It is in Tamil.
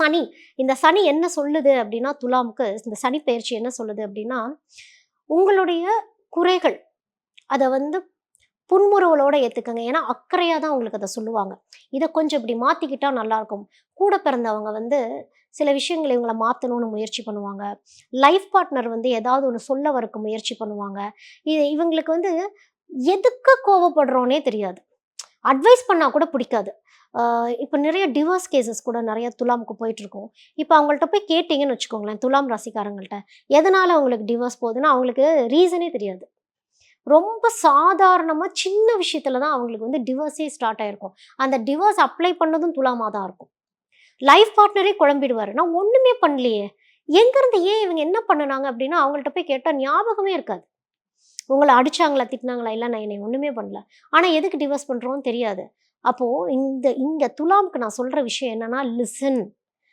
சனி. இந்த சனி என்ன சொல்லுது அப்படின்னா, துலாமுக்கு இந்த சனி பெயர்ச்சி என்ன சொல்லுது அப்படின்னா, உங்களுடைய குறைகள் அத வந்து புன்முறுவலோட ஏத்துக்கங்க. ஏன்னா, அக்கறையா தான் உங்களுக்கு அத சொல்லுவாங்க. இத கொஞ்சம் இப்படி மாத்திக்கிட்டா நல்லாருக்கும். கூட பிறந்தவங்க வந்து சில விஷயங்கள இவங்கள மாத்தணும்னு முயற்சி பண்ணுவாங்க. லைஃப் பார்ட்னர் வந்து ஏதாவது ஒண்ணு சொல்ல வரக்கு முயற்சி பண்ணுவாங்க. இவங்களுக்கு வந்து எதுக்கு கோவப்படுறோன்னே தெரியாது. அட்வைஸ் பண்ணா கூட பிடிக்காது. ஆ இப்ப நிறைய டிவோர்ஸ் கேஸஸ் கூட நெறைய துலாமுக்கு போயிட்டுருக்கும். இப்ப அவங்கள்ட்ட போய் கேட்டீங்கன்னு வச்சுக்கோங்களேன், துலாம் ராசிக்காரங்கள்ட்ட, எதனால உங்களுக்கு டிவோர்ஸ் போகுதுன்னா, அவங்களுக்கு ரீசனே தெரியாது. ரொம்ப சாதாரணமா சின்ன விஷயத்துல தான் அவங்களுக்கு வந்து டிவோர்ஸே ஸ்டார்ட் ஆயிருக்கும். அந்த டிவோர்ஸ் அப்ளை பண்ணதும் துலாமா தான் இருக்கும். லைஃப் பார்ட்னரே குழம்பிடுவாரு. நான் ஒண்ணுமே பண்ணலையே! எங்கருந்து ஏன் இவங்க என்ன பண்ணுனாங்க அப்டின்னா, அவங்கள்ட்ட போய் கேட்டா ஞாபகமே இருக்காது. உங்கள அடிச்சாங்களா? திட்டினாங்களா? இல்ல நான் என்னைய ஒண்ணுமே பண்ணல. ஆனா எதுக்கு டிவோர்ஸ் பண்றோம்னு தெரியாது. அப்போ இங்க துலாம்க்கு நான் சொல்ற விஷயம் என்னன்னா, லிசன்.